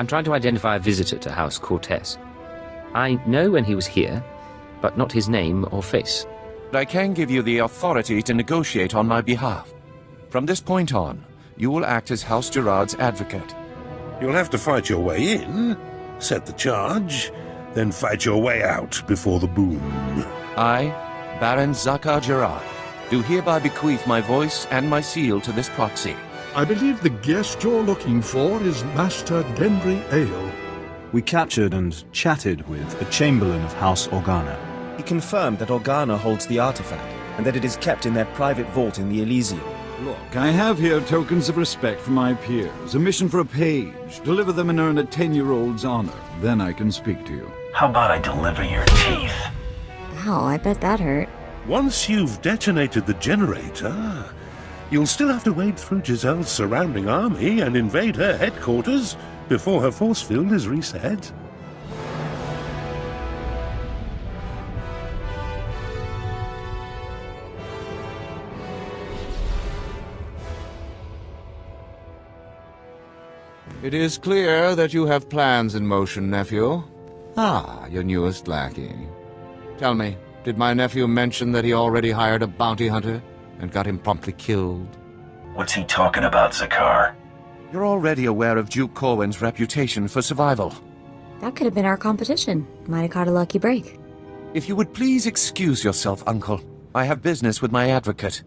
I'm trying to identify a visitor to House Cortez. I know when he was here, but not his name or face. I can give you the authority to negotiate on my behalf. From this point on, you will act as House Gerard's advocate. You'll have to fight your way in, set the charge, then fight your way out before the boom. I, Baron Zakar Gerard, do hereby bequeath my voice and my seal to this proxy. I believe the guest you're looking for is Master Denry Ale. We captured and chatted with a Chamberlain of House Organa. He confirmed that Organa holds the artifact, and that it is kept in their private vault in the Elysium. Look, I have here tokens of respect for my peers, a mission for a page. Deliver them and earn a 10-year-old's honor. Then I can speak to you. How about I deliver your teeth? Ow, I bet that hurt. Once you've detonated the generator, you'll still have to wade through Giselle's surrounding army and invade her headquarters before her force field is reset. It is clear that you have plans in motion, nephew. Ah, your newest lackey. Tell me, did my nephew mention that he already hired a bounty hunter and got him promptly killed? What's he talking about, Zakar? You're already aware of Duke Corwin's reputation for survival. That could have been our competition. Might have caught a lucky break. If you would please excuse yourself, Uncle. I have business with my advocate.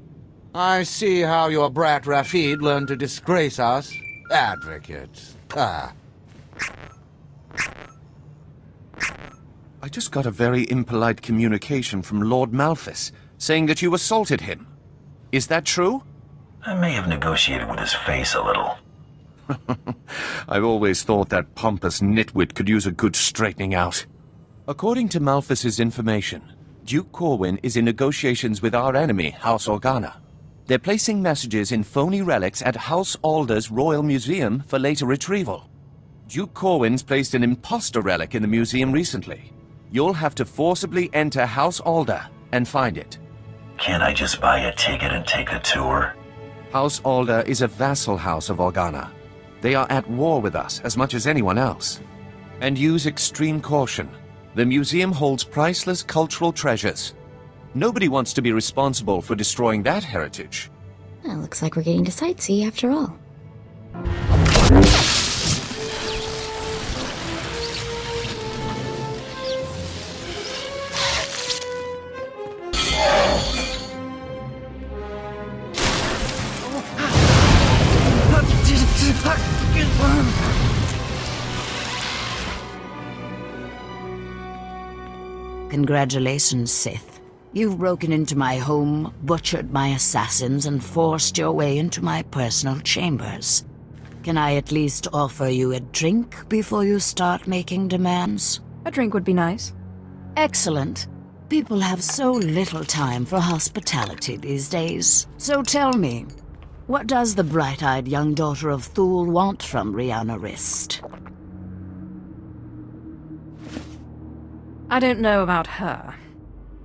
I see how your brat Rafid learned to disgrace us. Advocate. Ah. I just got a very impolite communication from Lord Malphus, saying that you assaulted him. Is that true? I may have negotiated with his face a little. I've always thought that pompous nitwit could use a good straightening out. According to Malphus's information, Duke Corwin is in negotiations with our enemy, House Organa. They're placing messages in phony relics at House Alder's Royal Museum for later retrieval. Duke Corwin's placed an imposter relic in the museum recently. You'll have to forcibly enter House Alder and find it. Can't I just buy a ticket and take the tour? House Alder is a vassal house of Organa. They are at war with us as much as anyone else. And use extreme caution. The museum holds priceless cultural treasures. Nobody wants to be responsible for destroying that heritage. Well, looks like we're getting to sightsee after all. Congratulations, Sith. You've broken into my home, butchered my assassins, and forced your way into my personal chambers. Can I at least offer you a drink before you start making demands? A drink would be nice. Excellent. People have so little time for hospitality these days. So tell me, what does the bright-eyed young daughter of Thule want from Rihanna Rist? I don't know about her,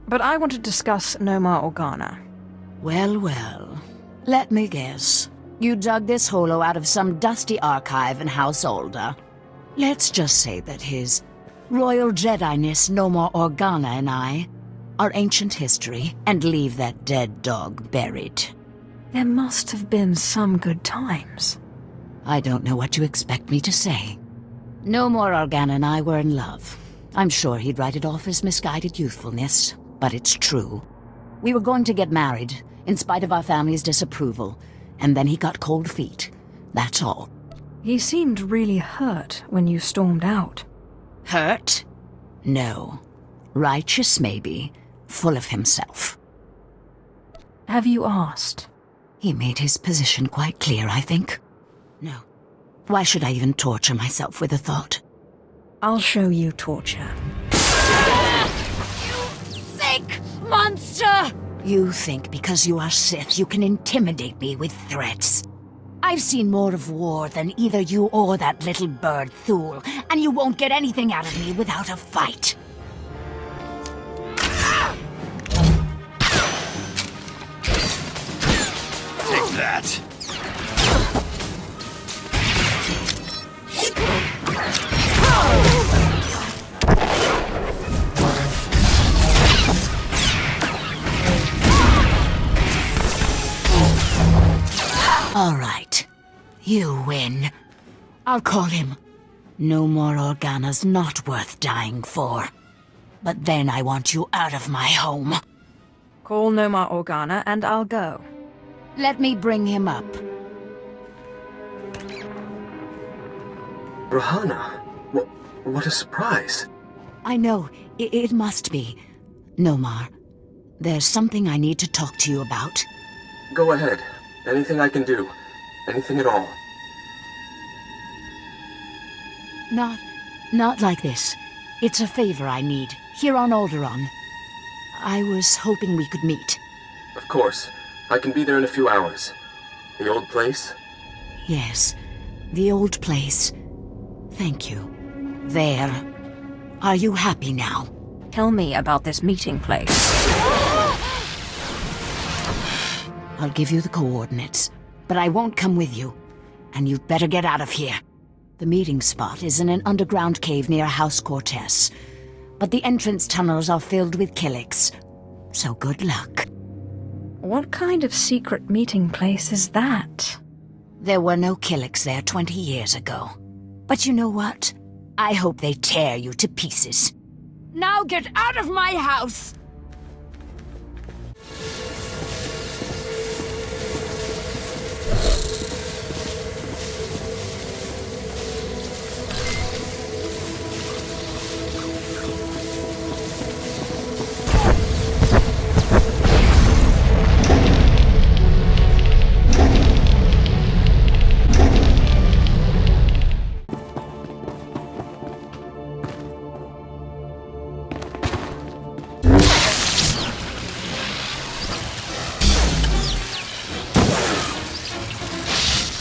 but I want to discuss Nomar Organa. Well, well. Let me guess. You dug this holo out of some dusty archive in House Alder. Let's just say that his Royal Jedi-ness Nomar Organa and I are ancient history, and leave that dead dog buried. There must have been some good times. I don't know what you expect me to say. Nomar Organa and I were in love. I'm sure he'd write it off as misguided youthfulness, but it's true. We were going to get married, in spite of our family's disapproval, and then he got cold feet. That's all. He seemed really hurt when you stormed out. Hurt? No. Righteous, maybe. Full of himself. Have you asked? He made his position quite clear, I think. No. Why should I even torture myself with the thought? I'll show you torture. You sick monster! You think because you are Sith you can intimidate me with threats. I've seen more of war than either you or that little bird Thule, and you won't get anything out of me without a fight. Take that! You win. I'll call him. No more Organa's not worth dying for. But then I want you out of my home. Call Nomar Organa and I'll go. Let me bring him up. Rahana, what a surprise. I know, it must be. Nomar, there's something I need to talk to you about. Go ahead. Anything I can do. Anything at all. Not like this. It's a favor I need, here on Alderaan. I was hoping we could meet. Of course. I can be there in a few hours. The old place? Yes, the old place. Thank you. There. Are you happy now? Tell me about this meeting place. I'll give you the coordinates, but I won't come with you. And you'd better get out of here. The meeting spot is in an underground cave near House Cortez. But the entrance tunnels are filled with Killiks. So good luck. What kind of secret meeting place is that? There were no Killiks there 20 years ago. But you know what? I hope they tear you to pieces. Now get out of my house!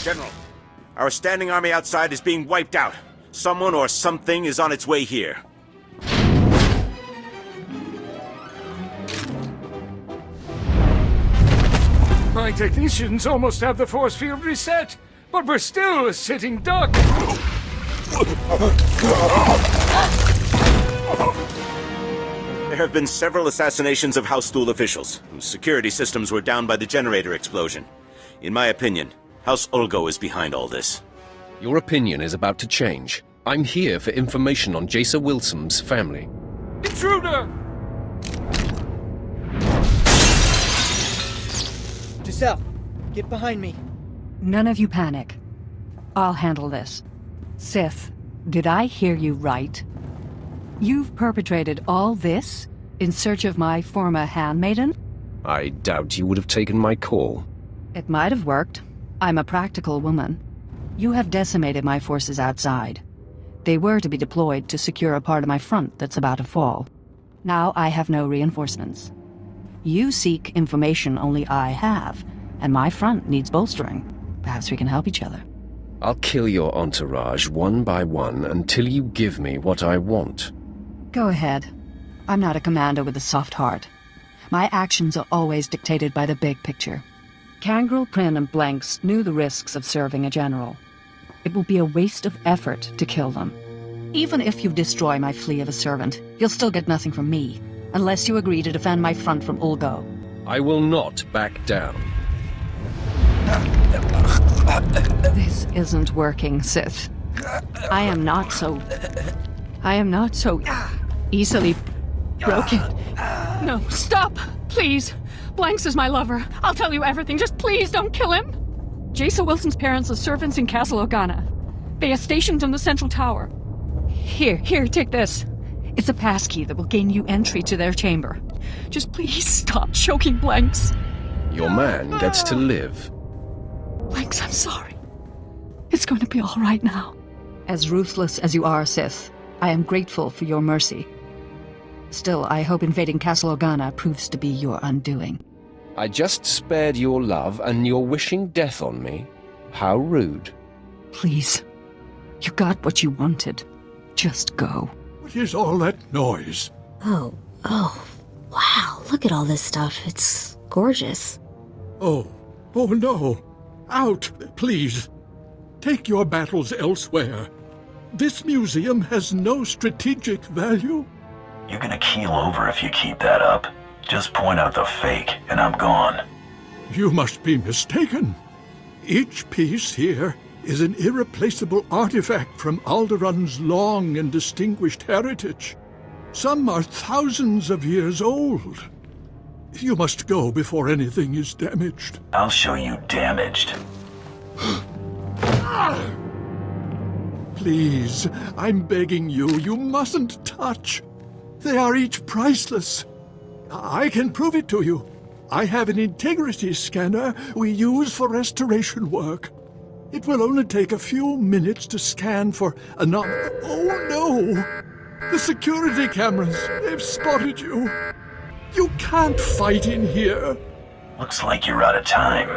General, our standing army outside is being wiped out. Someone or something is on its way here. My technicians almost have the force field reset, but we're still a sitting duck. There have been several assassinations of House SWTOR officials, whose security systems were down by the generator explosion. In my opinion, House Ulgo is behind all this. Your opinion is about to change. I'm here for information on Jaisa Wilson's family. Intruder! Giselle, get behind me. None of you panic. I'll handle this. Sith, did I hear you right? You've perpetrated all this in search of my former handmaiden? I doubt you would have taken my call. It might have worked. I'm a practical woman. You have decimated my forces outside. They were to be deployed to secure a part of my front that's about to fall. Now I have no reinforcements. You seek information only I have, and my front needs bolstering. Perhaps we can help each other. I'll kill your entourage one by one until you give me what I want. Go ahead. I'm not a commander with a soft heart. My actions are always dictated by the big picture. Kangrel, Prin, and Blanks knew the risks of serving a general. It will be a waste of effort to kill them. Even if you destroy my flea of a servant, you'll still get nothing from me, unless you agree to defend my front from Ulgo. I will not back down. This isn't working, Sith. I am not so easily broken. No, stop! Please! Blanks is my lover. I'll tell you everything. Just please don't kill him! Jaisa Wilson's parents are servants in Castle Organa. They are stationed in the central tower. Here, take this. It's a passkey that will gain you entry to their chamber. Just please stop choking Blanks. Your man gets to live. Blanks, I'm sorry. It's going to be all right now. As ruthless as you are, Sith, I am grateful for your mercy. Still, I hope invading Castle Organa proves to be your undoing. I just spared your love, and you're wishing death on me? How rude. Please. You got what you wanted. Just go. What is all that noise? Oh, wow, look at all this stuff. It's gorgeous. Oh no. Out, please. Take your battles elsewhere. This museum has no strategic value. You're gonna keel over if you keep that up. Just point out the fake, and I'm gone. You must be mistaken. Each piece here is an irreplaceable artifact from Alderaan's long and distinguished heritage. Some are thousands of years old. You must go before anything is damaged. I'll show you damaged. Please, I'm begging you, you mustn't touch. They are each priceless. I can prove it to you. I have an integrity scanner we use for restoration work. It will only take a few minutes to scan for Oh no! The security cameras, they've spotted you. You can't fight in here. Looks like you're out of time.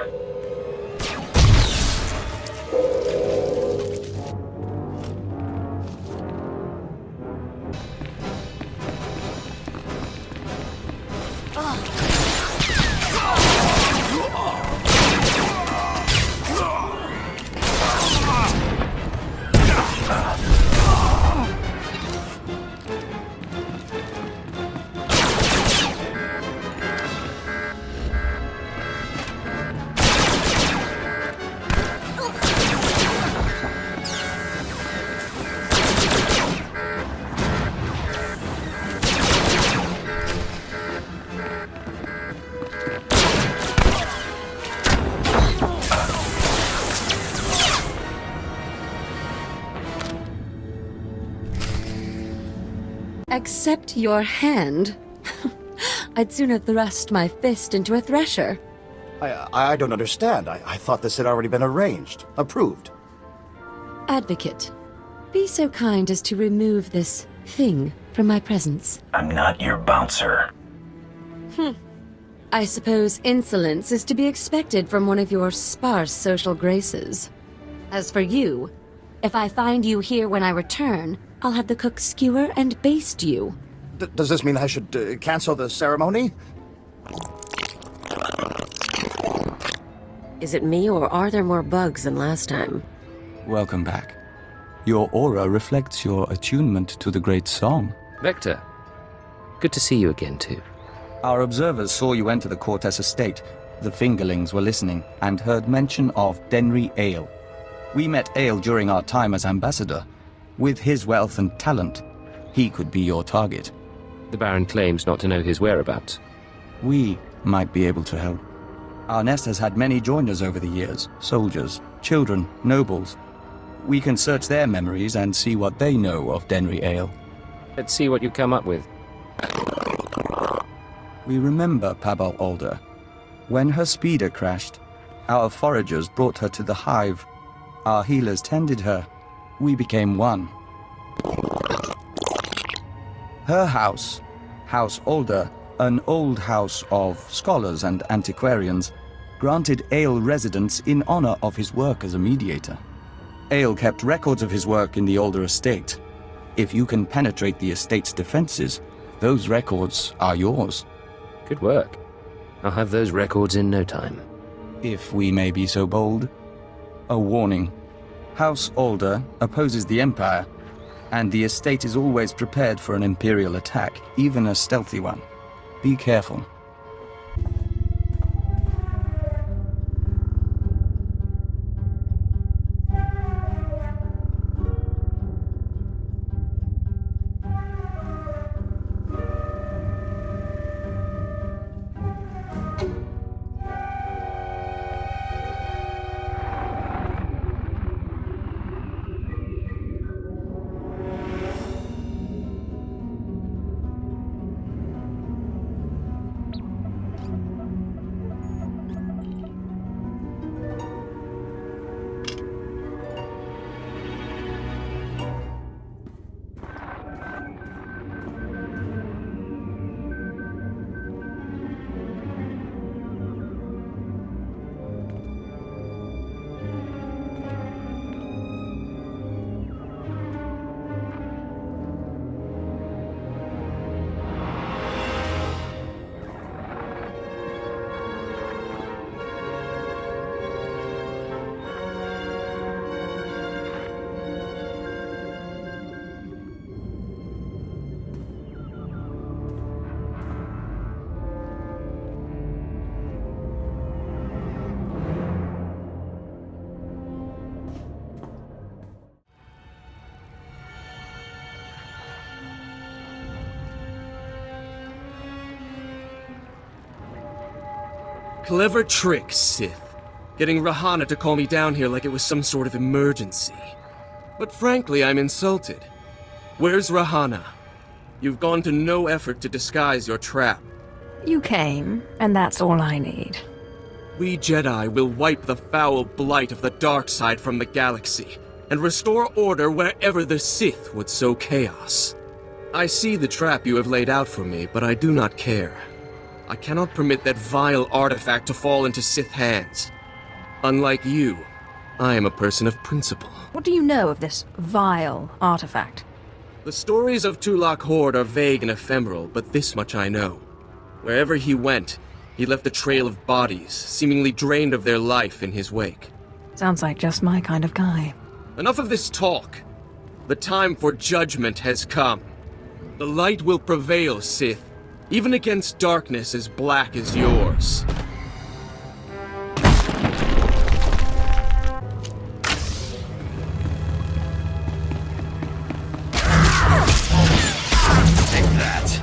Accept your hand? I'd sooner thrust my fist into a thresher. I don't understand. I thought this had already been arranged. Approved. Advocate, be so kind as to remove this thing from my presence. I'm not your bouncer. I suppose insolence is to be expected from one of your sparse social graces. As for you, if I find you here when I return, I'll have the cook skewer and baste you. Does this mean I should cancel the ceremony? Is it me, or are there more bugs than last time? Welcome back. Your aura reflects your attunement to the great song. Vector, good to see you again, too. Our observers saw you enter the Cortez estate. The fingerlings were listening and heard mention of Denry Ale. We met Ale during our time as ambassador. With his wealth and talent, he could be your target. The Baron claims not to know his whereabouts. We might be able to help. Our nest has had many joiners over the years, soldiers, children, nobles. We can search their memories and see what they know of Denry Ale. Let's see what you come up with. We remember Pabal Alder. When her speeder crashed, our foragers brought her to the hive. Our healers tended her. We became one. Her house, House Alder, an old house of scholars and antiquarians, granted Ale residence in honor of his work as a mediator. Ale kept records of his work in the Alder estate. If you can penetrate the estate's defenses, those records are yours. Good work. I'll have those records in no time. If we may be so bold. A warning. House Alder opposes the Empire, and the estate is always prepared for an Imperial attack, even a stealthy one. Be careful. Clever trick, Sith. Getting Rahana to call me down here like it was some sort of emergency. But frankly, I'm insulted. Where's Rahana? You've gone to no effort to disguise your trap. You came, and that's all I need. We Jedi will wipe the foul blight of the dark side from the galaxy, and restore order wherever the Sith would sow chaos. I see the trap you have laid out for me, but I do not care. I cannot permit that vile artifact to fall into Sith hands. Unlike you, I am a person of principle. What do you know of this vile artifact? The stories of Tulak Horde are vague and ephemeral, but this much I know. Wherever he went, he left a trail of bodies, seemingly drained of their life in his wake. Sounds like just my kind of guy. Enough of this talk. The time for judgment has come. The light will prevail, Sith, even against darkness as black as yours. Take that.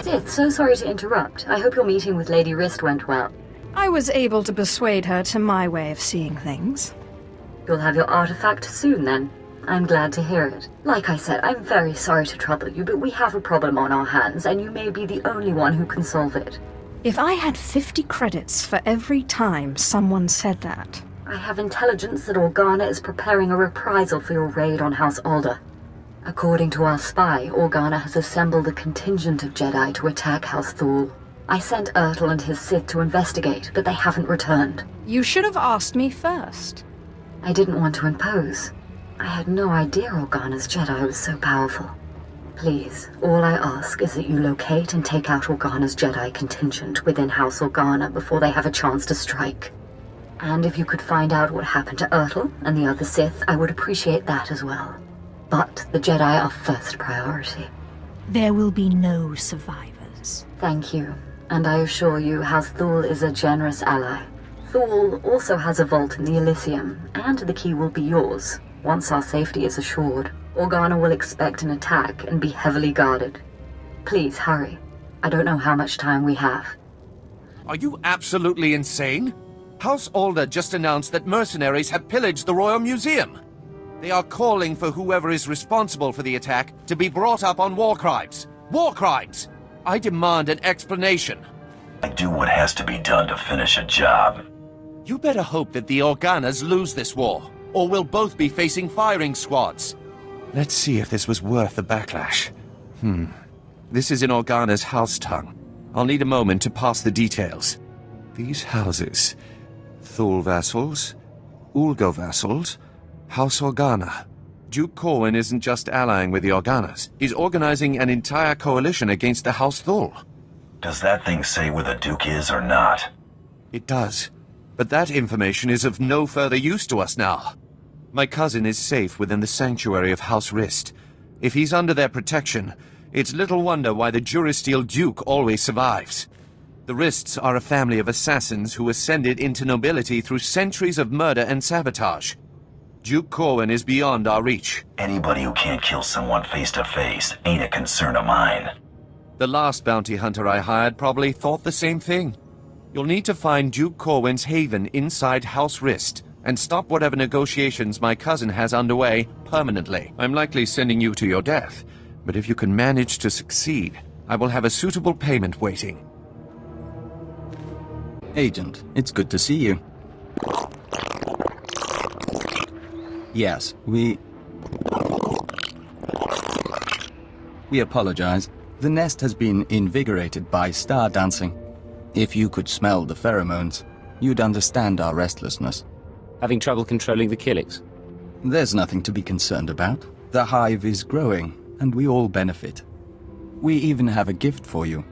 Sith, so sorry to interrupt. I hope your meeting with Lady Rist went well. I was able to persuade her to my way of seeing things. You'll have your artifact soon, then. I'm glad to hear it. Like I said, I'm very sorry to trouble you, but we have a problem on our hands, and you may be the only one who can solve it. If I had 50 credits for every time someone said that... I have intelligence that Organa is preparing a reprisal for your raid on House Alder. According to our spy, Organa has assembled a contingent of Jedi to attack House Thule. I sent Ertl and his Sith to investigate, but they haven't returned. You should have asked me first. I didn't want to impose. I had no idea Organa's Jedi was so powerful. Please, all I ask is that you locate and take out Organa's Jedi contingent within House Organa before they have a chance to strike. And if you could find out what happened to Ertl and the other Sith, I would appreciate that as well. But the Jedi are first priority. There will be no survivors. Thank you, and I assure you House Thule is a generous ally. Thule also has a vault in the Elysium, and the key will be yours, once our safety is assured. Organa will expect an attack and be heavily guarded. Please hurry. I don't know how much time we have. Are you absolutely insane? House Alder just announced that mercenaries have pillaged the Royal Museum. They are calling for whoever is responsible for the attack to be brought up on war crimes. War crimes! I demand an explanation. I do what has to be done to finish a job. You better hope that the Organas lose this war, or we'll both be facing firing squads. Let's see if this was worth the backlash. This is in Organa's house tongue. I'll need a moment to pass the details. These houses... Thule vassals, Ulgo vassals, House Organa. Duke Corwin isn't just allying with the Organas. He's organizing an entire coalition against the House Thule. Does that thing say where the Duke is or not? It does. But that information is of no further use to us now. My cousin is safe within the sanctuary of House Rist. If he's under their protection, it's little wonder why the Durasteel Duke always survives. The Rists are a family of assassins who ascended into nobility through centuries of murder and sabotage. Duke Corwin is beyond our reach. Anybody who can't kill someone face to face ain't a concern of mine. The last bounty hunter I hired probably thought the same thing. You'll need to find Duke Corwin's haven inside House Rist, and stop whatever negotiations my cousin has underway permanently. I'm likely sending you to your death, but if you can manage to succeed, I will have a suitable payment waiting. Agent, it's good to see you. Yes, we apologize. The nest has been invigorated by star dancing. If you could smell the pheromones, you'd understand our restlessness. Having trouble controlling the killings? There's nothing to be concerned about. The hive is growing, and we all benefit. We even have a gift for you.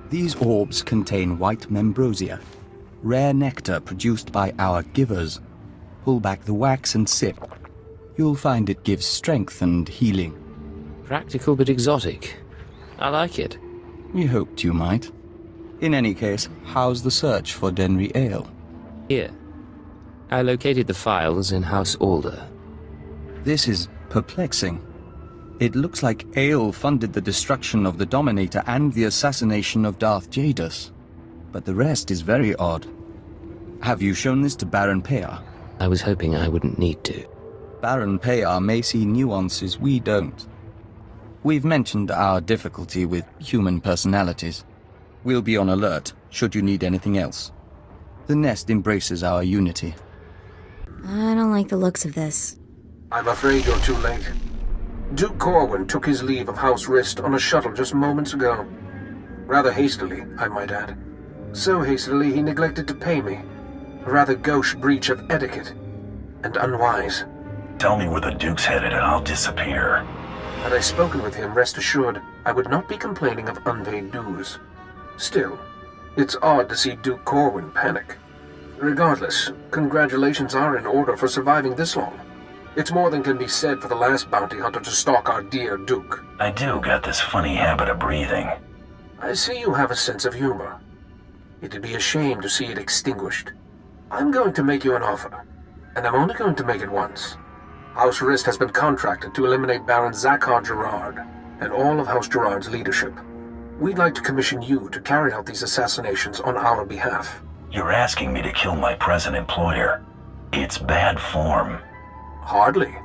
These orbs contain white membrosia, rare nectar produced by our givers. Pull back the wax and sip. You'll find it gives strength and healing. Practical but exotic. I like it. We hoped you might. In any case, how's the search for Denry Ale? Here. I located the files in House Alder. This is perplexing. It looks like Ale funded the destruction of the Dominator and the assassination of Darth Jadus. But the rest is very odd. Have you shown this to Baron Pear? I was hoping I wouldn't need to. Baron Pear may see nuances we don't. We've mentioned our difficulty with human personalities. We'll be on alert, should you need anything else. The nest embraces our unity. I don't like the looks of this. I'm afraid you're too late. Duke Corwin took his leave of House Rist on a shuttle just moments ago. Rather hastily, I might add. So hastily he neglected to pay me. A rather gauche breach of etiquette. And unwise. Tell me where the Duke's headed and I'll disappear. Had I spoken with him, rest assured, I would not be complaining of unpaid dues. Still, it's odd to see Duke Corwin panic. Regardless, congratulations are in order for surviving this long. It's more than can be said for the last bounty hunter to stalk our dear Duke. I do got this funny habit of breathing. I see you have a sense of humor. It'd be a shame to see it extinguished. I'm going to make you an offer, and I'm only going to make it once. House Rist has been contracted to eliminate Baron Zakhar Gerard and all of House Gerard's leadership. We'd like to commission you to carry out these assassinations on our behalf. You're asking me to kill my present employer. It's bad form. Hardly.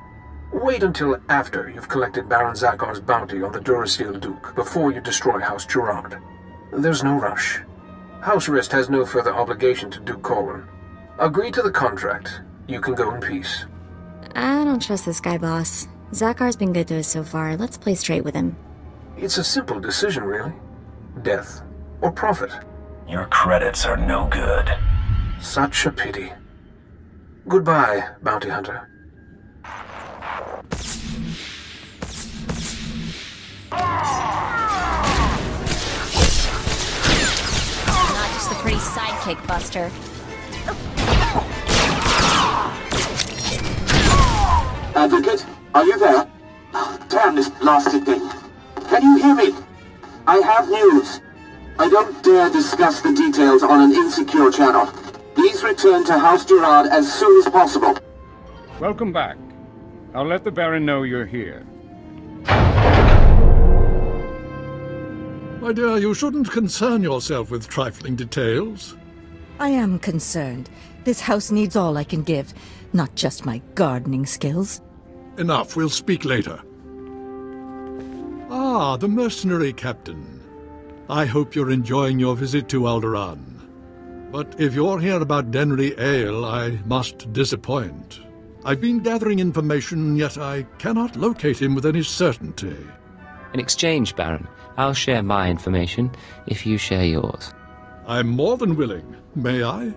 Wait until after you've collected Baron Zakhar's bounty on the Durasteel Duke before you destroy House Gerard. There's no rush. House Rist has no further obligation to Duke Corwin. Agree to the contract. You can go in peace. I don't trust this guy, boss. Zakhar's been good to us so far. Let's play straight with him. It's a simple decision, really. Death or profit. Your credits are no good. Such a pity. Goodbye, bounty hunter. Not just the pretty sidekick, Buster. Advocate, are you there? Oh, damn this blasted thing. Can you hear me? I have news. I don't dare discuss the details on an insecure channel. Please return to House Gerard as soon as possible. Welcome back. I'll let the Baron know you're here. My dear, you shouldn't concern yourself with trifling details. I am concerned. This house needs all I can give, not just my gardening skills. Enough, we'll speak later. Ah, the mercenary captain. I hope you're enjoying your visit to Alderaan. But if you're here about Denry Ale, I must disappoint. I've been gathering information, yet I cannot locate him with any certainty. In exchange, Baron, I'll share my information if you share yours. I'm more than willing. May I?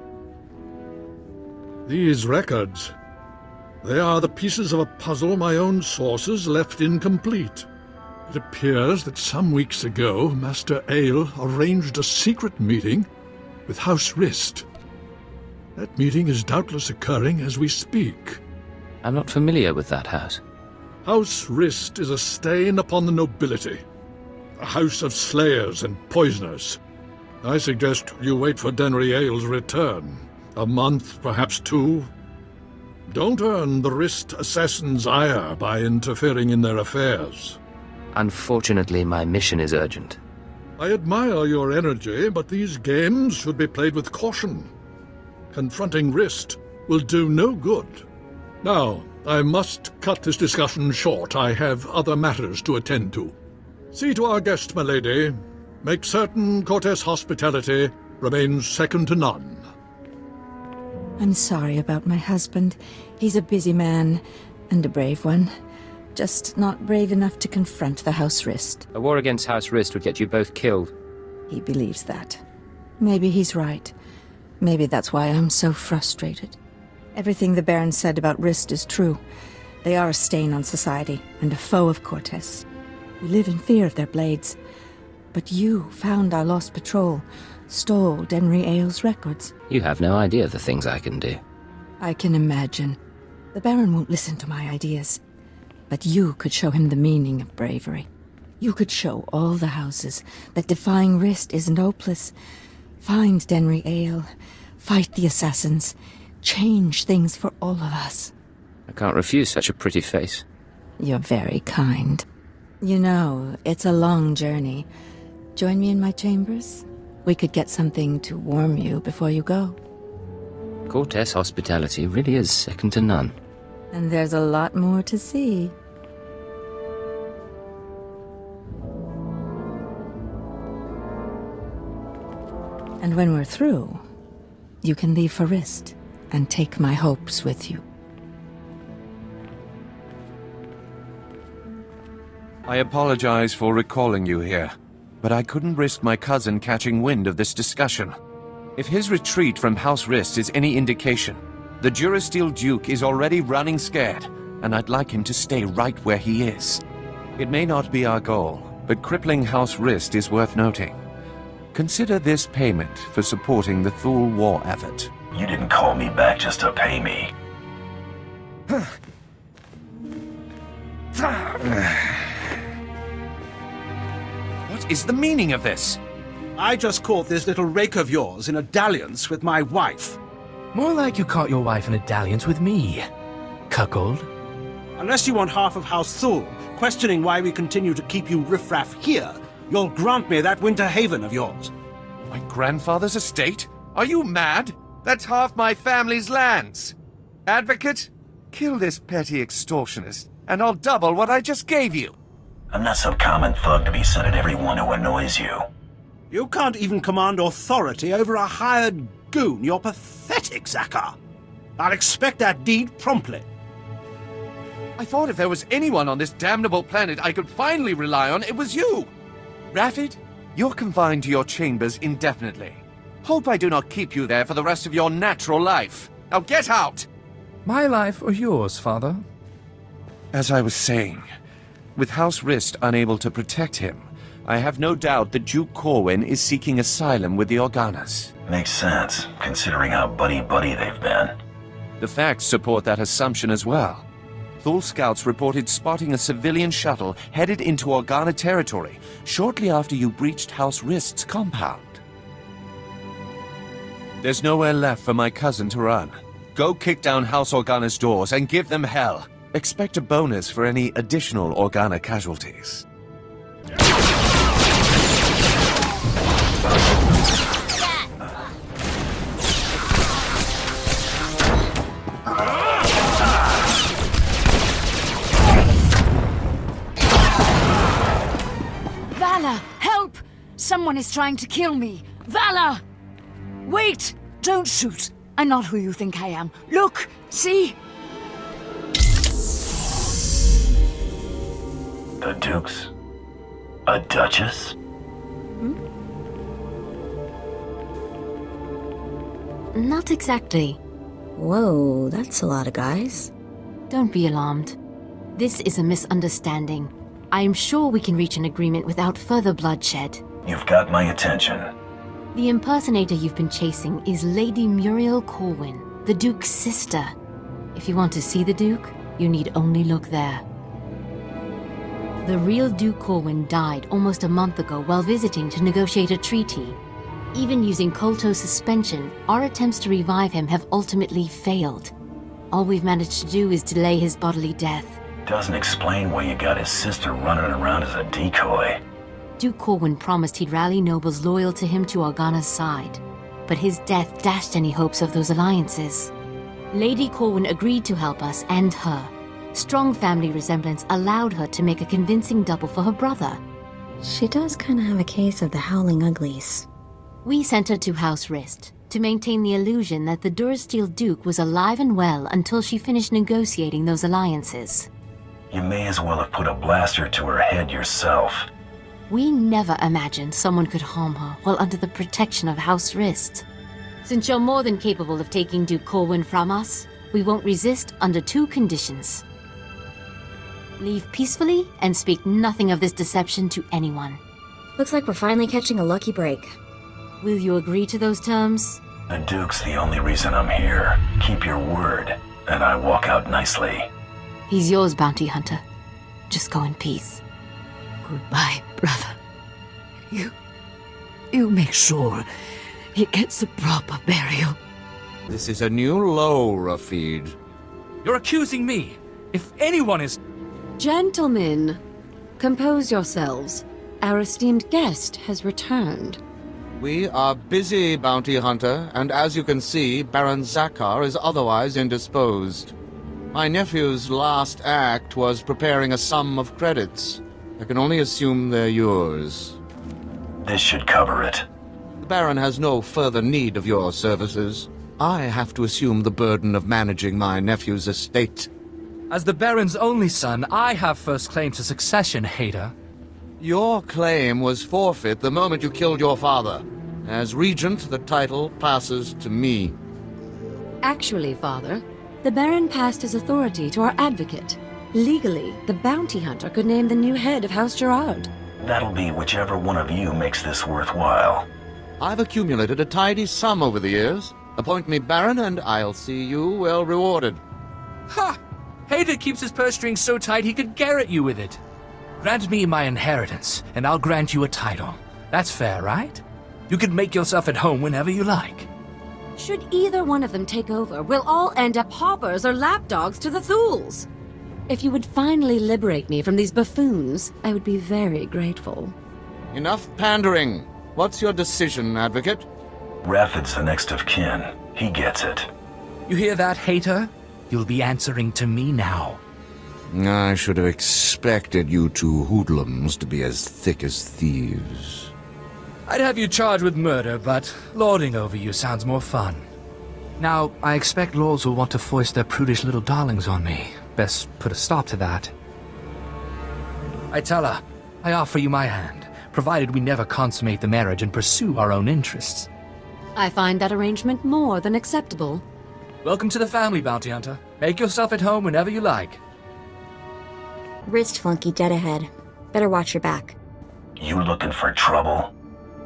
These records. They are the pieces of a puzzle my own sources left incomplete. It appears that some weeks ago, Master Ale arranged a secret meeting with House Rist. That meeting is doubtless occurring as we speak. I'm not familiar with that house. House Rist is a stain upon the nobility. A house of slayers and poisoners. I suggest you wait for Denry Ale's return. A month, perhaps 2. Don't earn the Rist assassins' ire by interfering in their affairs. Unfortunately, my mission is urgent. I admire your energy, but these games should be played with caution. Confronting Rist will do no good. Now, I must cut this discussion short. I have other matters to attend to. See to our guest, my lady. Make certain Cortes hospitality remains second to none. I'm sorry about my husband. He's a busy man, and a brave one. Just not brave enough to confront the House Rist. A war against House Rist would get you both killed. He believes that. Maybe he's right. Maybe that's why I'm so frustrated. Everything the Baron said about Rist is true. They are a stain on society, and a foe of Cortes. We live in fear of their blades. But you found our lost patrol, stole Denry Ale's records. You have no idea the things I can do. I can imagine. The Baron won't listen to my ideas. But you could show him the meaning of bravery. You could show all the houses that defying Rist isn't hopeless. Find Denry Ale, fight the assassins, change things for all of us. I can't refuse such a pretty face. You're very kind. You know, it's a long journey. Join me in my chambers? We could get something to warm you before you go. Cortez hospitality really is second to none. And there's a lot more to see. And when we're through, you can leave for Rist and take my hopes with you. I apologize for recalling you here, but I couldn't risk my cousin catching wind of this discussion. If his retreat from House Rist is any indication, the Durasteel Duke is already running scared, and I'd like him to stay right where he is. It may not be our goal, but crippling House Rist is worth noting. Consider this payment for supporting the Thule war effort. You didn't call me back just to pay me. What is the meaning of this? I just caught this little rake of yours in a dalliance with my wife. More like you caught your wife in a dalliance with me, cuckold. Unless you want half of House Thule, questioning why we continue to keep you riffraff here, you'll grant me that winter haven of yours. My grandfather's estate? Are you mad? That's half my family's lands. Advocate, kill this petty extortionist, and I'll double what I just gave you. I'm not some common thug to be sent at everyone who annoys you. You can't even command authority over a hired goon. You're pathetic, Zakar. I'll expect that deed promptly. I thought if there was anyone on this damnable planet I could finally rely on, it was you. Rafid, you're confined to your chambers indefinitely. Hope I do not keep you there for the rest of your natural life. Now get out! My life or yours, father? As I was saying, with House Rist unable to protect him, I have no doubt that Duke Corwin is seeking asylum with the Organas. Makes sense, considering how buddy-buddy they've been. The facts support that assumption as well. Thule scouts reported spotting a civilian shuttle headed into Organa territory shortly after you breached House Rist's compound. There's nowhere left for my cousin to run. Go kick down House Organa's doors and give them hell. Expect a bonus for any additional Organa casualties. Vala, help! Someone is trying to kill me. Vala! Wait! Don't shoot. I'm not who you think I am. Look! See? The Duke's a Duchess? Not exactly. Whoa, that's a lot of guys. Don't be alarmed. This is a misunderstanding. I am sure we can reach an agreement without further bloodshed. You've got my attention. The impersonator you've been chasing is Lady Muriel Corwin, the Duke's sister. If you want to see the Duke, you need only look there. The real Duke Corwin died almost a month ago while visiting to negotiate a treaty. Even using Kolto suspension, our attempts to revive him have ultimately failed. All we've managed to do is delay his bodily death. Doesn't explain why you got his sister running around as a decoy. Duke Corwin promised he'd rally nobles loyal to him to Organa's side, but his death dashed any hopes of those alliances. Lady Corwin agreed to help us and her. Strong family resemblance allowed her to make a convincing double for her brother. She does kind of have a case of the howling uglies. We sent her to House Rist to maintain the illusion that the Durasteel Duke was alive and well until she finished negotiating those alliances. You may as well have put a blaster to her head yourself. We never imagined someone could harm her while under the protection of House Rist. Since you're more than capable of taking Duke Corwin from us, we won't resist under 2 conditions. Leave peacefully and speak nothing of this deception to anyone. Looks like we're finally catching a lucky break. Will you agree to those terms? The Duke's the only reason I'm here. Keep your word, and I walk out nicely. He's yours, bounty hunter. Just go in peace. Goodbye, brother. You make sure he gets a proper burial. This is a new low, Rafid. You're accusing me. If anyone is... Gentlemen, compose yourselves. Our esteemed guest has returned. We are busy, Bounty Hunter, and as you can see, Baron Zakar is otherwise indisposed. My nephew's last act was preparing a sum of credits. I can only assume they're yours. This should cover it. The Baron has no further need of your services. I have to assume the burden of managing my nephew's estate. As the Baron's only son, I have first claim to succession, Hader. Your claim was forfeit the moment you killed your father. As Regent, the title passes to me. Actually, Father, the Baron passed his authority to our advocate. Legally, the Bounty Hunter could name the new head of House Gerard. That'll be whichever one of you makes this worthwhile. I've accumulated a tidy sum over the years. Appoint me Baron, and I'll see you well rewarded. Ha! Hader keeps his purse strings so tight he could garrote you with it. Grant me my inheritance, and I'll grant you a title. That's fair, right? You can make yourself at home whenever you like. Should either one of them take over, we'll all end up hoppers or lapdogs to the Thools. If you would finally liberate me from these buffoons, I would be very grateful. Enough pandering. What's your decision, Advocate? Rafid's the next of kin. He gets it. You hear that, Hater? You'll be answering to me now. I should have expected you two hoodlums to be as thick as thieves. I'd have you charged with murder, but lording over you sounds more fun. Now, I expect lords will want to foist their prudish little darlings on me. Best put a stop to that. I tell her, I offer you my hand, provided we never consummate the marriage and pursue our own interests. I find that arrangement more than acceptable. Welcome to the family, Bounty Hunter. Make yourself at home whenever you like. Wrist flunky dead ahead. Better watch your back. You looking for trouble?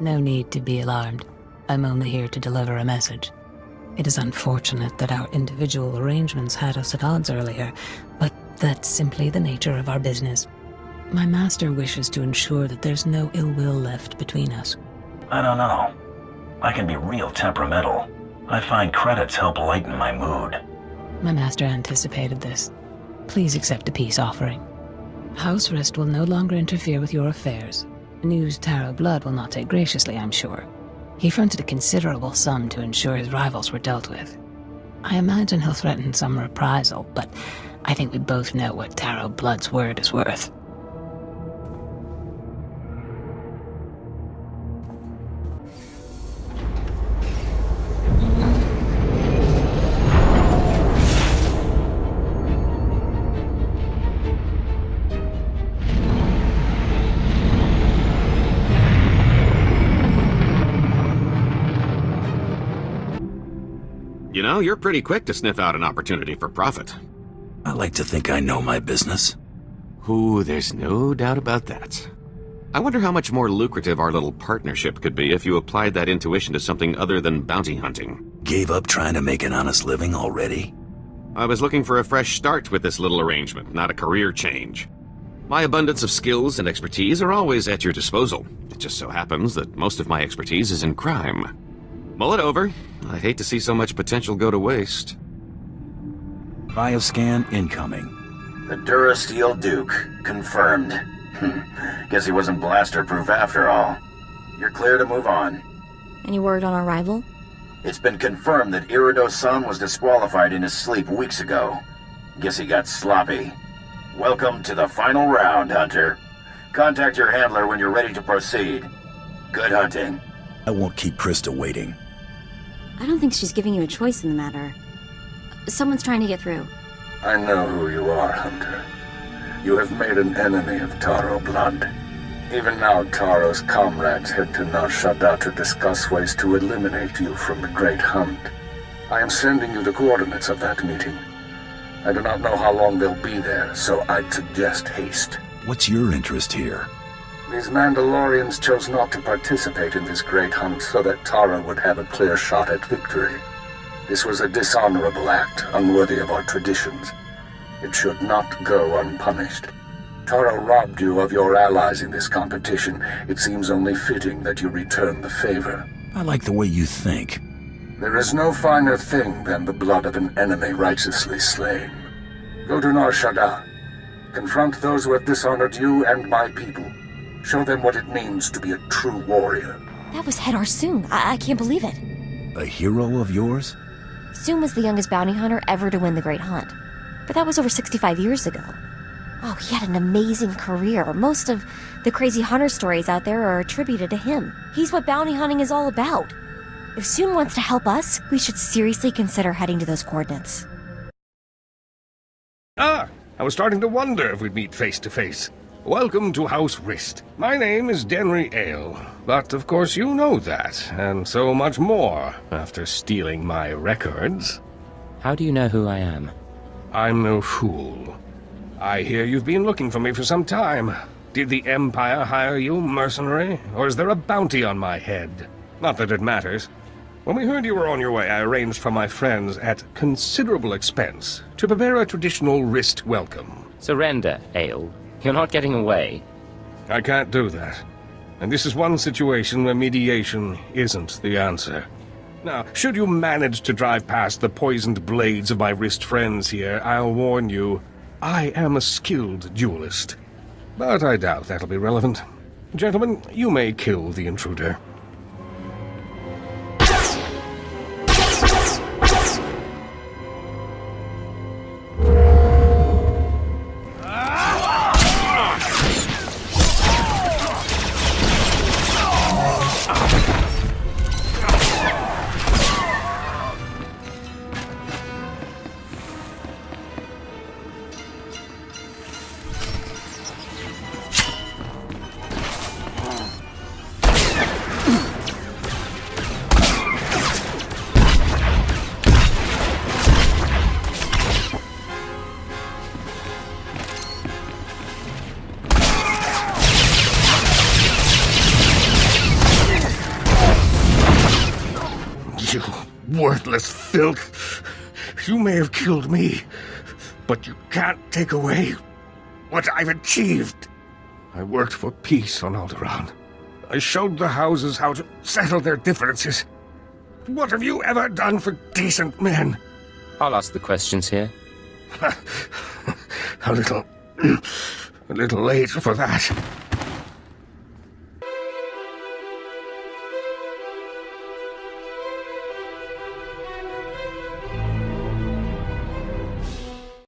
No need to be alarmed. I'm only here to deliver a message. It is unfortunate that our individual arrangements had us at odds earlier, but that's simply the nature of our business. My master wishes to ensure that there's no ill will left between us. I don't know. I can be real temperamental. I find credits help lighten my mood. My master anticipated this. Please accept a peace offering. House Rist will no longer interfere with your affairs. News Taro Blood will not take graciously, I'm sure. He fronted a considerable sum to ensure his rivals were dealt with. I imagine he'll threaten some reprisal, but I think we both know what Taro Blood's word is worth. You know, you're pretty quick to sniff out an opportunity for profit. I like to think I know my business. Ooh, there's no doubt about that. I wonder how much more lucrative our little partnership could be if you applied that intuition to something other than bounty hunting. Gave up trying to make an honest living already? I was looking for a fresh start with this little arrangement, not a career change. My abundance of skills and expertise are always at your disposal. It just so happens that most of my expertise is in crime. Mull it over. I'd hate to see so much potential go to waste. Bioscan incoming. The Durasteel Duke. Confirmed. Guess he wasn't blaster-proof after all. You're clear to move on. Any word on our rival? It's been confirmed that Irido-san was disqualified in his sleep weeks ago. Guess he got sloppy. Welcome to the final round, Hunter. Contact your handler when you're ready to proceed. Good hunting. I won't keep Krista waiting. I don't think she's giving you a choice in the matter. Someone's trying to get through. I know who you are, Hunter. You have made an enemy of Taro Blood. Even now, Taro's comrades head to Nar Shaddaa to discuss ways to eliminate you from the Great Hunt. I am sending you the coordinates of that meeting. I do not know how long they'll be there, so I'd suggest haste. What's your interest here? These Mandalorians chose not to participate in this great hunt so that Taro would have a clear shot at victory. This was a dishonorable act, unworthy of our traditions. It should not go unpunished. Taro robbed you of your allies in this competition. It seems only fitting that you return the favor. I like the way you think. There is no finer thing than the blood of an enemy righteously slain. Go to Nar Shaddaa. Confront those who have dishonored you and my people. Show them what it means to be a true warrior. That was Hedar Soong. I can't believe it. A hero of yours? Soong was the youngest bounty hunter ever to win the Great Hunt. But that was over 65 years ago. Oh, he had an amazing career. Most of the crazy hunter stories out there are attributed to him. He's what bounty hunting is all about. If Soong wants to help us, we should seriously consider heading to those coordinates. I was starting to wonder if we'd meet face to face. Welcome to House Rist. My name is Denry Ale, but of course you know that, and so much more, after stealing my records. How do you know who I am? I'm no fool. I hear you've been looking for me for some time. Did the Empire hire you, mercenary, or is there a bounty on my head? Not that it matters. When we heard you were on your way, I arranged for my friends at considerable expense to prepare a traditional Rist welcome. Surrender, Ale. You're not getting away. I can't do that. And this is one situation where mediation isn't the answer. Now, should you manage to drive past the poisoned blades of my Rist friends here, I'll warn you, I am a skilled duelist. But I doubt that'll be relevant. Gentlemen, you may kill the intruder. You worthless filth! You may have killed me, but you can't take away what I've achieved. I worked for peace on Alderaan. I showed the houses how to settle their differences. What have you ever done for decent men? I'll ask the questions here. A little late for that.